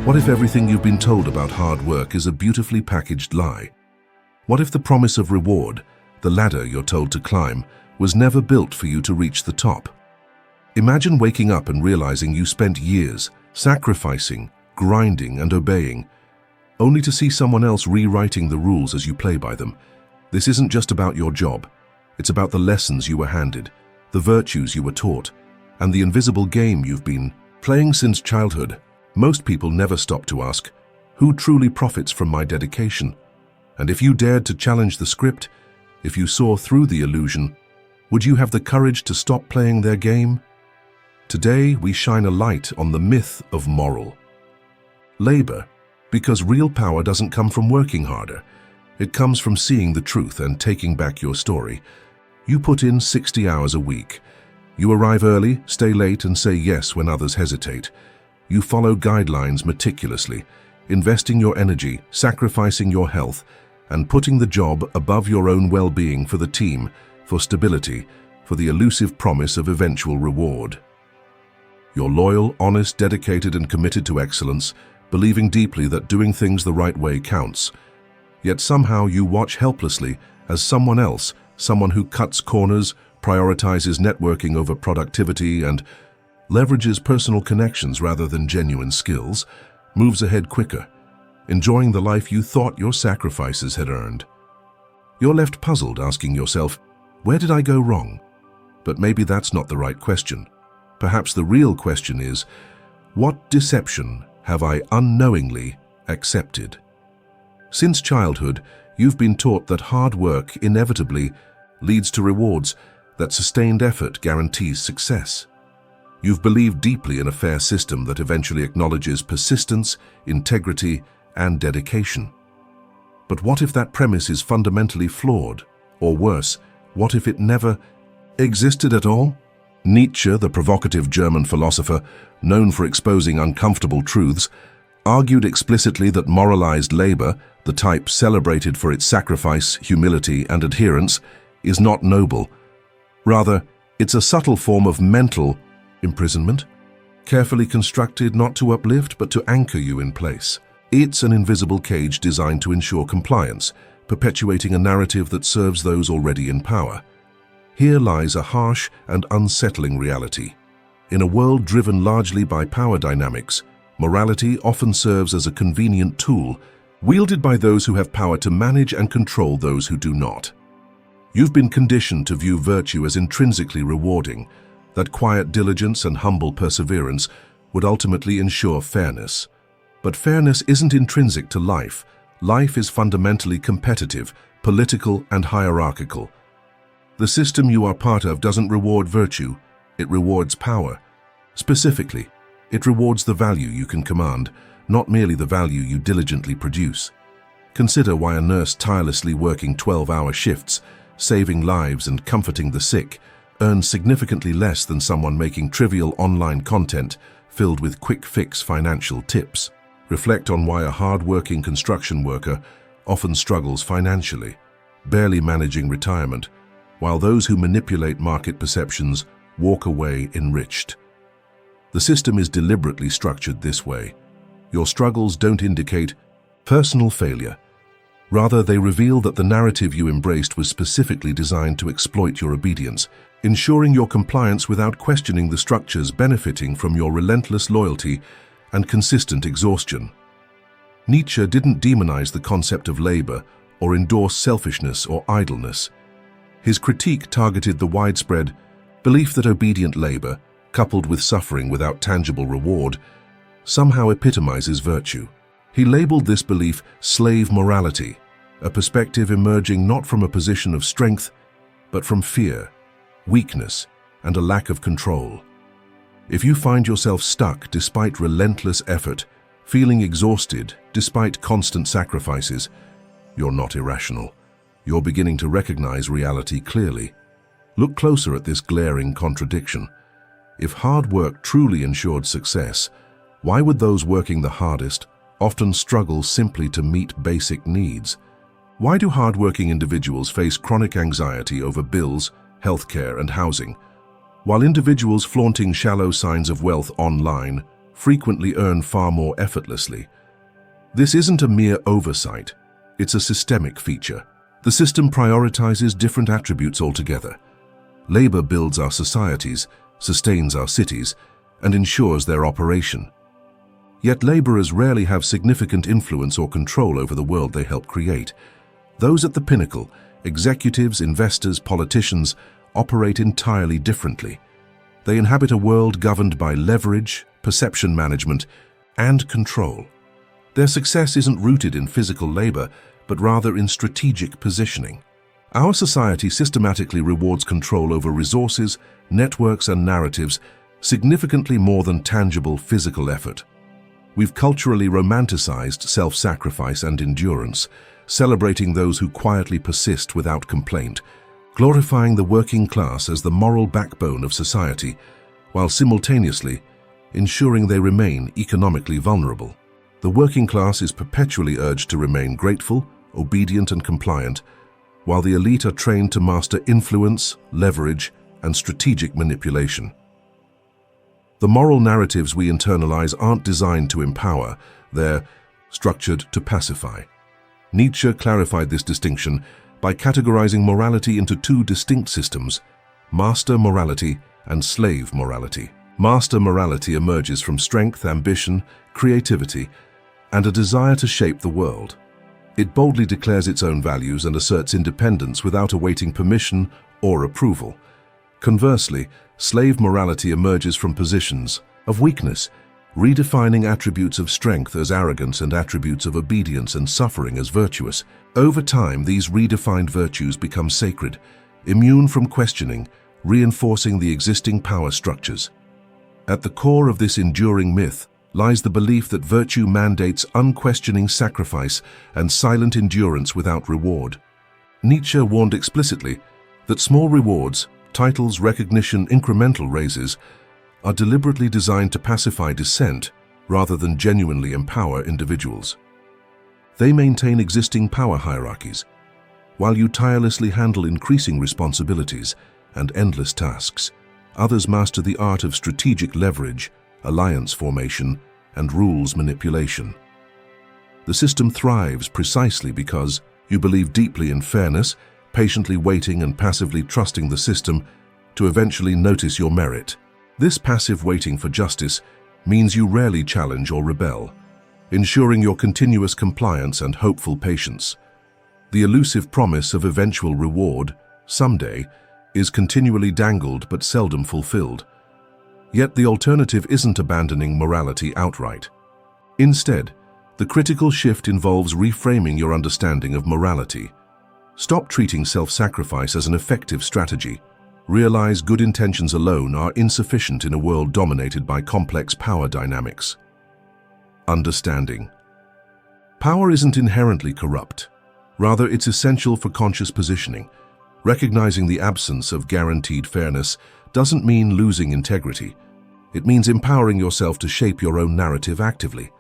What if everything you've been told about hard work is a beautifully packaged lie? What if the promise of reward, the ladder you're told to climb, was never built for you to reach the top? Imagine waking up and realizing you spent years sacrificing, grinding, and obeying, only to see someone else rewriting the rules as you play by them. This isn't just about your job. It's about the lessons you were handed, the virtues you were taught, and the invisible game you've been playing since childhood. Most people never stop to ask, who truly profits from my dedication? And if you dared to challenge the script, if you saw through the illusion, would you have the courage to stop playing their game? Today, we shine a light on the myth of moral labor, because real power doesn't come from working harder. It comes from seeing the truth and taking back your story. You put in 60 hours a week. You arrive early, stay late, and say yes when others hesitate. You follow guidelines meticulously, investing your energy, sacrificing your health, and putting the job above your own well-being for the team, for stability, for the elusive promise of eventual reward. You're loyal, honest, dedicated, and committed to excellence, believing deeply that doing things the right way counts. Yet somehow you watch helplessly as someone else, someone who cuts corners, prioritizes networking over productivity, and leverages personal connections rather than genuine skills, moves ahead quicker, enjoying the life you thought your sacrifices had earned. You're left puzzled, asking yourself, where did I go wrong? But maybe that's not the right question. Perhaps the real question is, what deception have I unknowingly accepted? Since childhood, you've been taught that hard work inevitably leads to rewards, that sustained effort guarantees success. You've believed deeply in a fair system that eventually acknowledges persistence, integrity, and dedication. But what if that premise is fundamentally flawed? Or worse, what if it never existed at all? Nietzsche, the provocative German philosopher, known for exposing uncomfortable truths, argued explicitly that moralized labor, the type celebrated for its sacrifice, humility, and adherence, is not noble. Rather, it's a subtle form of mental imprisonment, carefully constructed not to uplift but to anchor you in place. It's an invisible cage designed to ensure compliance, perpetuating a narrative that serves those already in power. Here lies a harsh and unsettling reality. In a world driven largely by power dynamics, morality often serves as a convenient tool, wielded by those who have power to manage and control those who do not. You've been conditioned to view virtue as intrinsically rewarding, that quiet diligence and humble perseverance would ultimately ensure fairness. But fairness isn't intrinsic to life. Life is fundamentally competitive, political, and hierarchical. The system you are part of doesn't reward virtue, it rewards power. Specifically, it rewards the value you can command, not merely the value you diligently produce. Consider why a nurse tirelessly working 12-hour shifts, saving lives and comforting the sick, earns significantly less than someone making trivial online content filled with quick-fix financial tips. Reflect on why a hard-working construction worker often struggles financially, barely managing retirement, while those who manipulate market perceptions walk away enriched. The system is deliberately structured this way. Your struggles don't indicate personal failure. Rather, they reveal that the narrative you embraced was specifically designed to exploit your obedience, ensuring your compliance without questioning the structures benefiting from your relentless loyalty and consistent exhaustion. Nietzsche didn't demonize the concept of labor or endorse selfishness or idleness. His critique targeted the widespread belief that obedient labor, coupled with suffering without tangible reward, somehow epitomizes virtue. He labeled this belief slave morality, a perspective emerging not from a position of strength, but from fear, weakness, and a lack of control. If you find yourself stuck despite relentless effort, feeling exhausted despite constant sacrifices, you're not irrational. You're beginning to recognize reality clearly. Look closer at this glaring contradiction. If hard work truly ensured success, why would those working the hardest often struggle simply to meet basic needs? Why do hard-working individuals face chronic anxiety over bills, healthcare, and housing, while individuals flaunting shallow signs of wealth online frequently earn far more effortlessly. This isn't a mere oversight, it's a systemic feature. The system prioritizes different attributes altogether. Labor builds our societies, sustains our cities, and ensures their operation. Yet laborers rarely have significant influence or control over the world they help create. Those at the pinnacle, executives, investors, politicians, operate entirely differently. They inhabit a world governed by leverage, perception management, and control. Their success isn't rooted in physical labor, but rather in strategic positioning. Our society systematically rewards control over resources, networks, and narratives significantly more than tangible physical effort. We've culturally romanticized self-sacrifice and endurance, celebrating those who quietly persist without complaint, glorifying the working class as the moral backbone of society, while simultaneously ensuring they remain economically vulnerable. The working class is perpetually urged to remain grateful, obedient, and compliant, while the elite are trained to master influence, leverage, and strategic manipulation. The moral narratives we internalize aren't designed to empower, they're structured to pacify. Nietzsche clarified this distinction by categorizing morality into two distinct systems: master morality and slave morality. Master morality emerges from strength, ambition, creativity, and a desire to shape the world. It boldly declares its own values and asserts independence without awaiting permission or approval. Conversely, slave morality emerges from positions of weakness, redefining attributes of strength as arrogance and attributes of obedience and suffering as virtuous. Over time, these redefined virtues become sacred, immune from questioning, reinforcing the existing power structures. At the core of this enduring myth lies the belief that virtue mandates unquestioning sacrifice and silent endurance without reward. Nietzsche warned explicitly that small rewards, titles, recognition, incremental raises, are deliberately designed to pacify dissent rather than genuinely empower individuals. They maintain existing power hierarchies, while you tirelessly handle increasing responsibilities and endless tasks. Others master the art of strategic leverage, alliance formation, and rules manipulation. The system thrives precisely because you believe deeply in fairness, patiently waiting and passively trusting the system to eventually notice your merit. This passive waiting for justice means you rarely challenge or rebel, ensuring your continuous compliance and hopeful patience. The elusive promise of eventual reward, someday, is continually dangled but seldom fulfilled. Yet the alternative isn't abandoning morality outright. Instead, the critical shift involves reframing your understanding of morality. Stop treating self-sacrifice as an effective strategy. Realize good intentions alone are insufficient in a world dominated by complex power dynamics. Understanding. Power isn't inherently corrupt. Rather, it's essential for conscious positioning. Recognizing the absence of guaranteed fairness doesn't mean losing integrity. It means empowering yourself to shape your own narrative actively.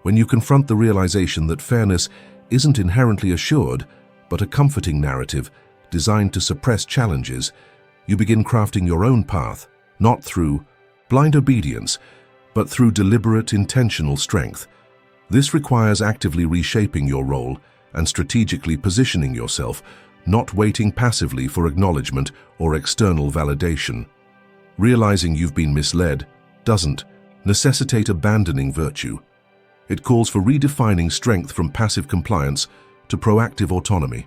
When you confront the realization that fairness isn't inherently assured, but a comforting narrative designed to suppress challenges, you begin crafting your own path, not through blind obedience, but through deliberate, intentional strength. This requires actively reshaping your role and strategically positioning yourself, not waiting passively for acknowledgement or external validation. Realizing you've been misled doesn't necessitate abandoning virtue. It calls for redefining strength from passive compliance to proactive autonomy.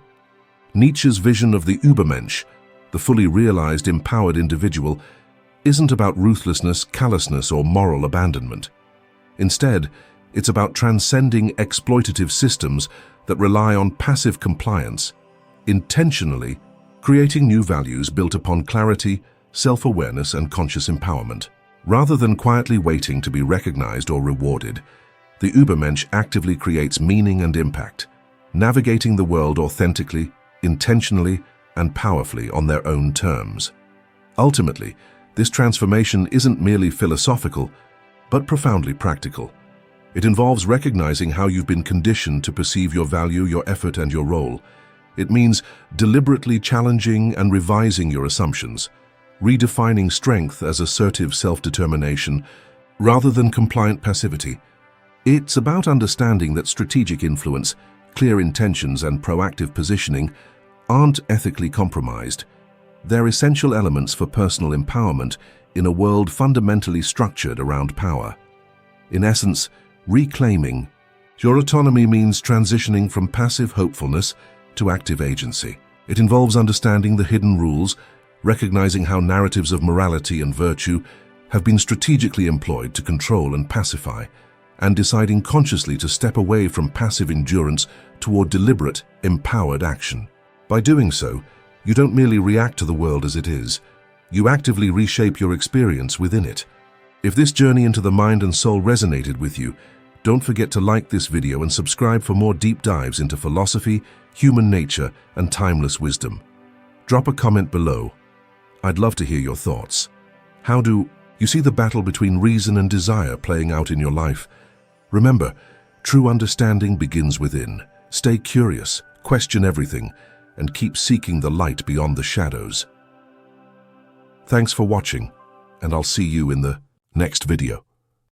Nietzsche's vision of the Übermensch, the fully realized, empowered individual, isn't about ruthlessness, callousness, or moral abandonment. Instead, it's about transcending exploitative systems that rely on passive compliance, intentionally creating new values built upon clarity, self-awareness, and conscious empowerment. Rather than quietly waiting to be recognized or rewarded, the Übermensch actively creates meaning and impact, navigating the world authentically, intentionally, and powerfully on their own terms. Ultimately, this transformation isn't merely philosophical, but profoundly practical. It involves recognizing how you've been conditioned to perceive your value, your effort, and your role. It means deliberately challenging and revising your assumptions, redefining strength as assertive self-determination, rather than compliant passivity. It's about understanding that strategic influence, clear intentions, and proactive positioning aren't ethically compromised. They're essential elements for personal empowerment in a world fundamentally structured around power. In essence, reclaiming your autonomy means transitioning from passive hopefulness to active agency. It involves understanding the hidden rules, recognizing how narratives of morality and virtue have been strategically employed to control and pacify, and deciding consciously to step away from passive endurance toward deliberate, empowered action. By doing so, you don't merely react to the world as it is, you actively reshape your experience within it. If this journey into the mind and soul resonated with you, don't forget to like this video and subscribe for more deep dives into philosophy, human nature, and timeless wisdom. Drop a comment below. I'd love to hear your thoughts. How do you see the battle between reason and desire playing out in your life? Remember, true understanding begins within. Stay curious, question everything, and keep seeking the light beyond the shadows. Thanks for watching, and I'll see you in the next video.